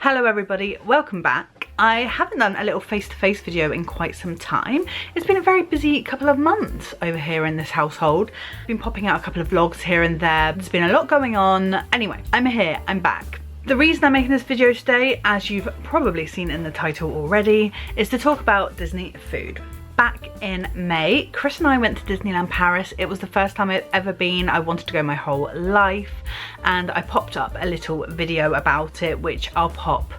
Hello everybody, welcome back. I haven't done a little face-to-face video in quite some time. It's been a very busy couple of months over here in this household. I've been popping out a couple of vlogs here and there. There's been a lot going on. Anyway, I'm here, I'm back. The reason I'm making this video today, as you've probably seen in the title already, is to talk about Disney food. Back in May, Chris and I went to Disneyland Paris. It was the first time I'd ever been. I wanted to go my whole life, and I popped up a little video about it, which I'll pop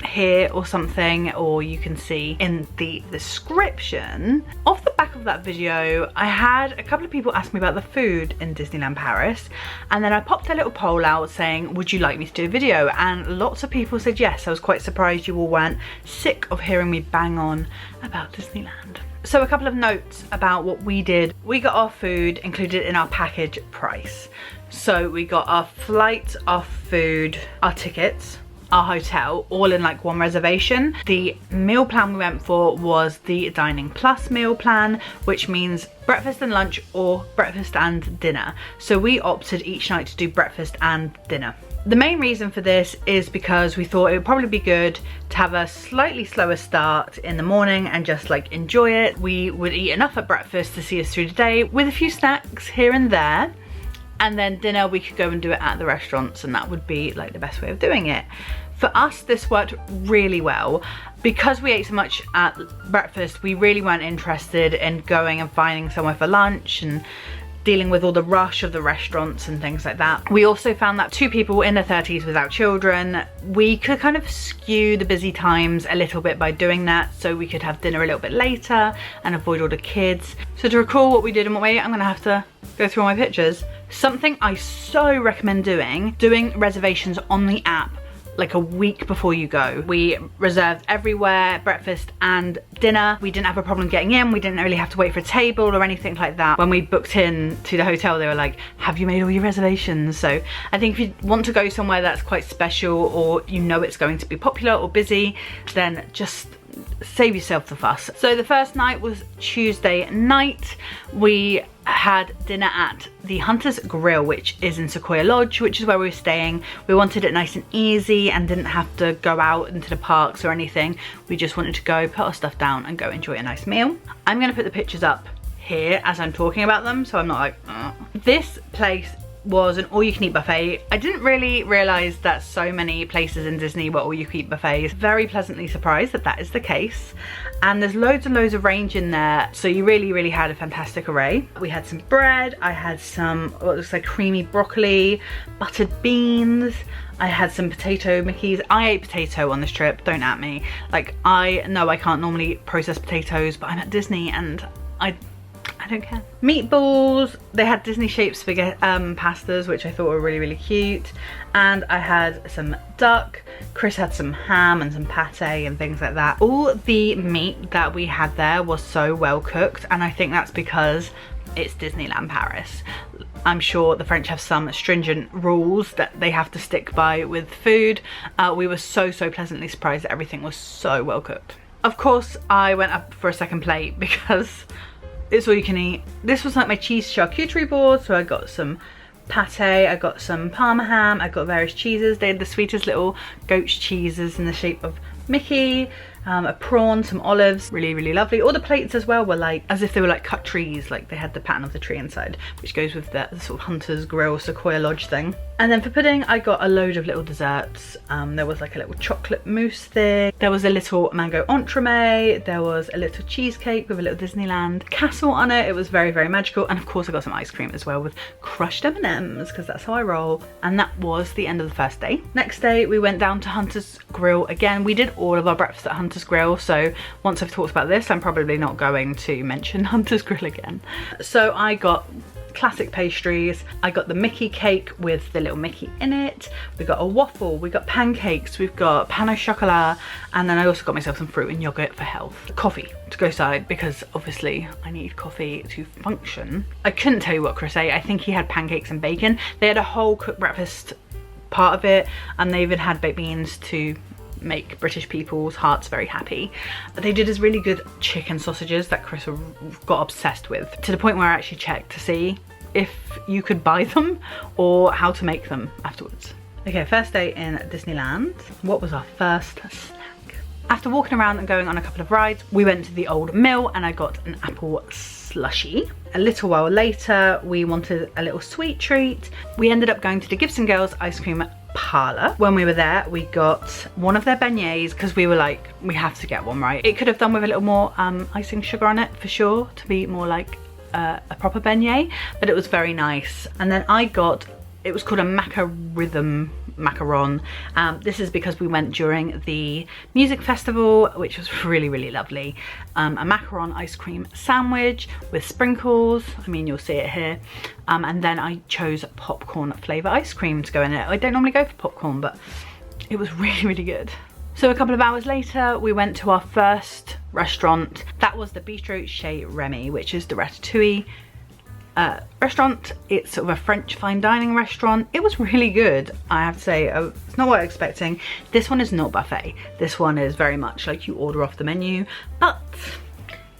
here or something, or you can see in the description. Off the back of that video, I had a couple of people ask me about the food in Disneyland Paris, and then I popped a little poll out saying, would you like me to do a video? And lots of people said yes. I was quite surprised you all weren't sick of hearing me bang on about Disneyland. So a couple of notes about what we did. We got our food included in our package price. So we got our flight, our food, our tickets, our hotel, all in like one reservation. The meal plan we went for was the Dining Plus meal plan, which means breakfast and lunch or breakfast and dinner. So we opted each night to do breakfast and dinner. The main reason for this is because we thought it would probably be good to have a slightly slower start in the morning and just like enjoy it. We would eat enough at breakfast to see us through the day with a few snacks here and there. And then dinner, we could go and do it at the restaurants, and that would be like the best way of doing it. For us, this worked really well. Because we ate so much at breakfast, we really weren't interested in going and finding somewhere for lunch and dealing with all the rush of the restaurants and things like that. We also found that two people in their 30s without children, we could kind of skew the busy times a little bit by doing that, so we could have dinner a little bit later and avoid all the kids. So to recall what we did and what we ate, I'm gonna have to go through all my pictures. Something I so recommend doing reservations on the app like a week before you go. We reserved everywhere, breakfast and dinner. We didn't have a problem getting in. We didn't really have to wait for a table or anything like that. When we booked in to the hotel, they were like, have you made all your reservations? So I think if you want to go somewhere that's quite special, or you know it's going to be popular or busy, then just save yourself the fuss. So the first night was Tuesday night. We had dinner at the Hunter's Grill, which is in Sequoia Lodge, which is where we were staying. We wanted it nice and easy and didn't have to go out into the parks or anything. We just wanted to go, put our stuff down and go enjoy a nice meal. I'm gonna put the pictures up here as I'm talking about them, so I'm not like, ugh. This place was an all-you-can-eat buffet. I didn't really realise that so many places in Disney were all-you-can-eat buffets. Very pleasantly surprised that that is the case. And there's loads and loads of range in there, so you really had a fantastic array. We had some bread, I had some what looks like creamy broccoli, buttered beans, I had some potato Mickeys. I ate potato on this trip, don't at me. Like, I know I can't normally process potatoes, but I'm at Disney and I don't care. Meatballs, they had Disney shaped spaghetti pastas, which I thought were really cute. And I had some duck. Chris had some ham and some pate and things like that. All the meat that we had there was so well cooked, and I think that's because it's Disneyland Paris. I'm sure the French have some stringent rules that they have to stick by with food. We were so pleasantly surprised that everything was so well cooked. Of course, I went up for a second plate because it's all you can eat. This was like my cheese charcuterie board, so I got some pate, I got some parma ham, I got various cheeses. They had the sweetest little goat's cheeses in the shape of Mickey, a prawn, some olives, really lovely. All the plates as well were like as if they were like cut trees, like they had the pattern of the tree inside, which goes with the sort of Hunter's Grill Sequoia Lodge thing. And then for pudding, I got a load of little desserts. There was like a little chocolate mousse thing, there was a little mango entremet, there was a little cheesecake with a little Disneyland castle on it. It was very magical. And of course I got some ice cream as well with crushed M&Ms, because that's how I roll. And that was the end of the first day. Next day we went down to Hunter's Grill again. We did all of our breakfast at Hunter's Grill, so once I've talked about this, I'm probably not going to mention Hunter's Grill again. So I got classic pastries. I got the Mickey cake with the little Mickey in it. We got a waffle, we got pancakes, we've got pain au chocolat, and then I also got myself some fruit and yogurt for health. Coffee to go side, because obviously I need coffee to function. I couldn't tell you what Chris ate. I think he had pancakes and bacon. They had a whole cooked breakfast part of it, and they even had baked beans to make British people's hearts very happy. They did this really good chicken sausages that Chris got obsessed with, to the point where I actually checked to see if you could buy them or how to make them afterwards. Okay, first day in Disneyland. What was our first snack? After walking around and going on a couple of rides, we went to the old mill and I got an apple slushie. A little while later, we wanted a little sweet treat. We ended up going to the Gibson Girls ice cream parlour. When we were there, we got one of their beignets because we were like, we have to get one, right? It could have done with a little more icing sugar on it for sure to be more like a proper beignet, but it was very nice. And then I got, it was called a macaron. This is because we went during the music festival, which was really lovely. A macaron ice cream sandwich with sprinkles. I mean, you'll see it here. And then I chose popcorn flavour ice cream to go in it. I don't normally go for popcorn, but it was really good. So a couple of hours later, we went to our first restaurant. That was the Bistro Chez Remy, which is the ratatouille restaurant. It's sort of a French fine dining restaurant. It was really good, I have to say. It's not what I was expecting. This one is not buffet. This one is very much like you order off the menu, but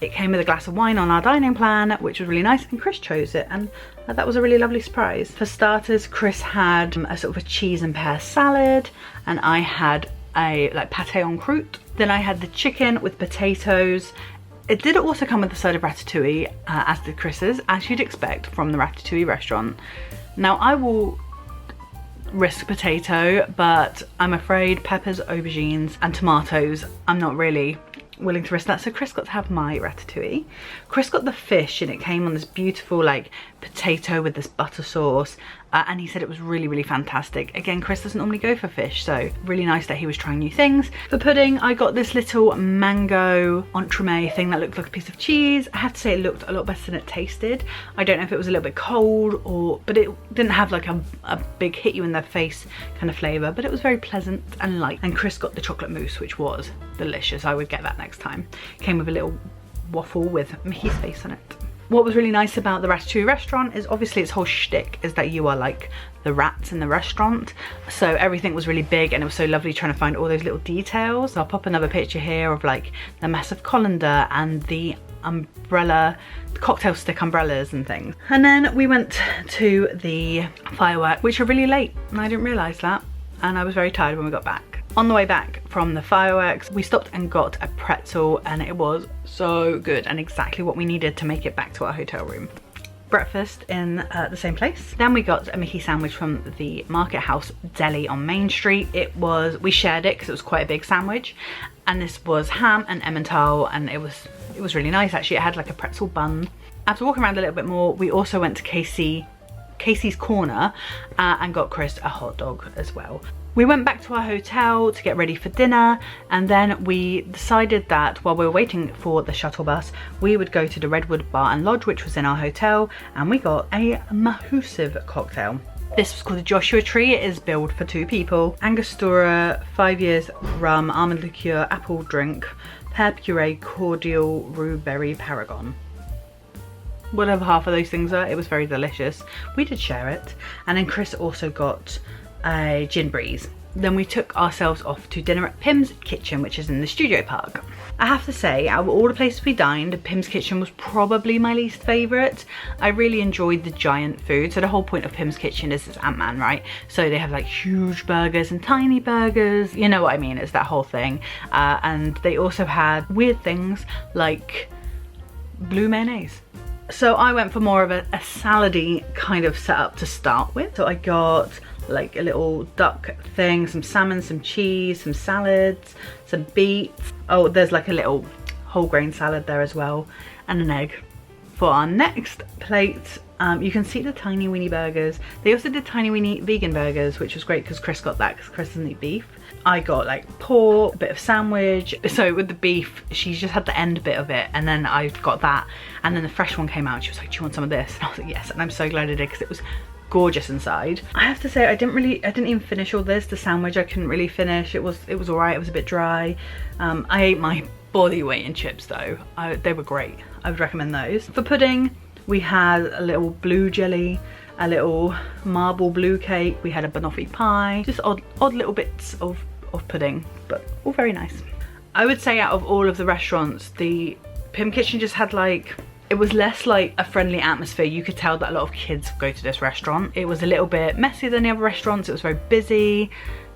it came with a glass of wine on our dining plan, which was really nice, and Chris chose it, and that was a really lovely surprise. For starters, Chris had a sort of a cheese and pear salad, and I had a like pate en croûte. Then I had the chicken with potatoes. It did also come with a side of ratatouille, as did Chris's, as you'd expect from the ratatouille restaurant. Now I will risk potato, but I'm afraid peppers, aubergines and tomatoes, I'm not really willing to risk that. So Chris got to have my ratatouille. Chris got the fish and it came on this beautiful like potato with this butter sauce. And he said it was really fantastic. Again, Chris doesn't normally go for fish, so really nice that he was trying new things. For pudding, I got this little mango entremet thing that looked like a piece of cheese. I have to say it looked a lot better than it tasted. I don't know if it was a little bit cold but it didn't have like a big hit you in the face kind of flavour, but it was very pleasant and light. And Chris got the chocolate mousse, which was delicious. I would get that next time. Came with a little waffle with Mickey's face on it. What was really nice about the Ratatouille restaurant is obviously its whole shtick is that you are like the rats in the restaurant. So everything was really big and it was so lovely trying to find all those little details. I'll pop another picture here of like the massive colander and the umbrella, cocktail stick umbrellas and things. And then we went to the fireworks, which are really late, and I didn't realise that. And I was very tired when we got back. On the way back from the fireworks, we stopped and got a pretzel, and it was so good and exactly what we needed to make it back to our hotel room. Breakfast in the same place. Then we got a Mickey sandwich from the Market House Deli on Main Street. We shared it because it was quite a big sandwich, and this was ham and Emmental, and it was really nice actually. It had like a pretzel bun. After walking around a little bit more, we also went to Casey's Corner and got Chris a hot dog as well. We went back to our hotel to get ready for dinner, and then we decided that while we were waiting for the shuttle bus, we would go to the Redwood Bar and Lodge, which was in our hotel, and we got a Mahusive cocktail. This was called the Joshua Tree. It is billed for 2 people. Angostura, 5 years rum, almond liqueur, apple drink, pear puree, cordial, rue berry, paragon. Whatever half of those things are, it was very delicious. We did share it. And then Chris also got a gin breeze. Then we took ourselves off to dinner at Pim's Kitchen, which is in the Studio Park. I have to say, out of all the places we dined, Pim's Kitchen was probably my least favourite. I really enjoyed the giant food. So the whole point of Pim's Kitchen is it's Ant-Man, right? So they have like huge burgers and tiny burgers. You know what I mean? It's that whole thing. And they also had weird things like blue mayonnaise. So I went for more of a salady kind of setup to start with. So I got like a little duck thing, some salmon, some cheese, some salads, some beets. Oh, there's like a little whole grain salad there as well, and an egg. For our next plate, you can see the tiny weeny burgers. They also did tiny weeny vegan burgers, which was great because Chris got that because Chris doesn't eat beef. I got like pork, a bit of sandwich. So with the beef, she just had the end bit of it, and then I got that, and then the fresh one came out. She was like, do you want some of this? And I was like, yes, and I'm so glad I did because it was gorgeous inside. I have to say, I didn't even finish all this. The sandwich I couldn't really finish. It was all right. It was a bit dry. I ate my body weight in chips though. They were great. I would recommend those. For pudding, we had a little blue jelly, a little marble blue cake. We had a banoffee pie. Just odd little bits of pudding, but all very nice. I would say out of all of the restaurants, the Pim Kitchen just had like It was less like a friendly atmosphere. You could tell that a lot of kids go to this restaurant. It was a little bit messier than the other restaurants. It was very busy.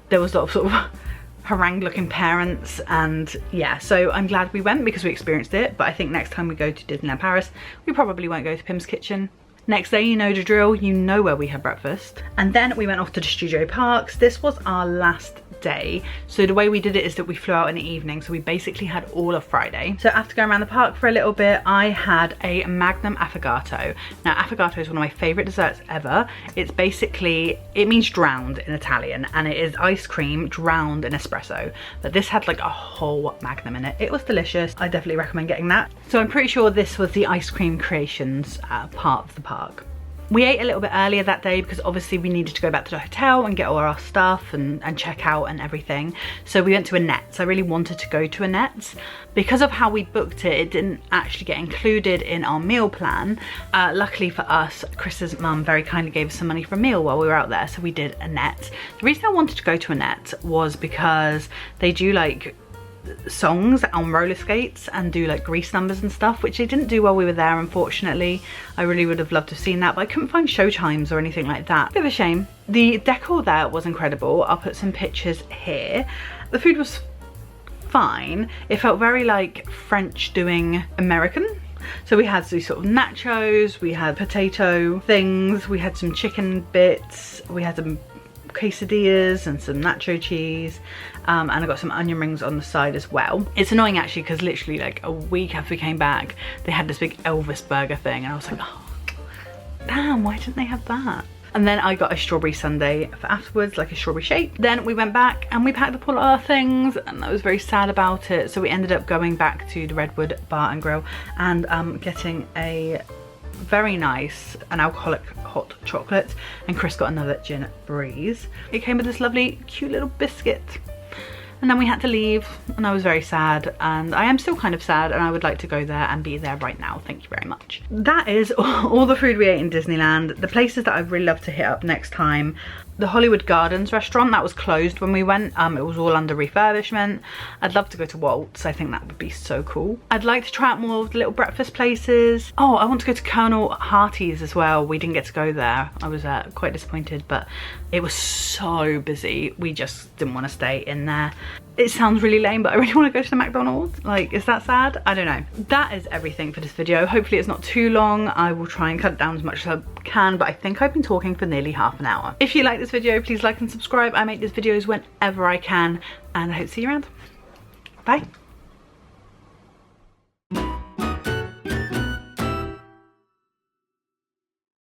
There was a lot of sort of harangue looking parents, and yeah, so I'm glad we went because we experienced it. But I think next time we go to Disneyland Paris, we probably won't go to Pim's Kitchen. Next day, you know the drill, you know where we had breakfast. And then we went off to the studio parks. This was our last day. So the way we did it is that we flew out in the evening. So we basically had all of Friday. So after going around the park for a little bit, I had a Magnum Affogato. Now Affogato is one of my favorite desserts ever. It's basically, it means drowned in Italian, and it is ice cream drowned in espresso. But this had like a whole Magnum in it. It was delicious. I definitely recommend getting that. So I'm pretty sure this was the ice cream creations part of the park. We ate a little bit earlier that day because obviously we needed to go back to the hotel and get all our stuff and check out and everything. So we went to Annette's. I really wanted to go to Annette's. Because of how we booked it, it didn't actually get included in our meal plan. Luckily for us, Chris's mum very kindly gave us some money for a meal while we were out there, so we did Annette's. The reason I wanted to go to Annette's was because they do like songs on roller skates and do like grease numbers and stuff, which they didn't do while we were there, unfortunately. I really would have loved to have seen that, but I couldn't find show times or anything like that. Bit of a shame. The decor there was incredible. I'll put some pictures here. The food was fine. It felt very like French doing American. So we had these sort of nachos, we had potato things, we had some chicken bits, we had some quesadillas and some nacho cheese, and I got some onion rings on the side as well. It's annoying actually because literally like a week after we came back, they had this big Elvis burger thing, and I was like, oh damn, why didn't they have that? And then I got a strawberry sundae for afterwards, like a strawberry shake. Then we went back and we packed up all our things, and I was very sad about it. So we ended up going back to the Redwood Bar and Grill and getting a very nice an alcoholic hot chocolate, and Chris got another gin breeze. It came with this lovely cute little biscuit, and then we had to leave, and I was very sad, and I am still kind of sad, and I would like to go there and be there right now. Thank you very much. That is all the food we ate in Disneyland. The places that I'd really love to hit up next time: the Hollywood Gardens restaurant, that was closed when we went. It was all under refurbishment. I'd love to go to Walt's. I think that would be so cool. I'd like to try out more of the little breakfast places. Oh, I want to go to Colonel Harty's as well. We didn't get to go there. I was quite disappointed, but it was so busy. We just didn't want to stay in there. It sounds really lame, but I really want to go to the McDonald's. Like, is that sad? I don't know. That is everything for this video. Hopefully it's not too long. I will try and cut it down as much as I can, but I think I've been talking for nearly half an hour. If you like this video, please like and subscribe. I make these videos whenever I can, and I hope to see you around. Bye.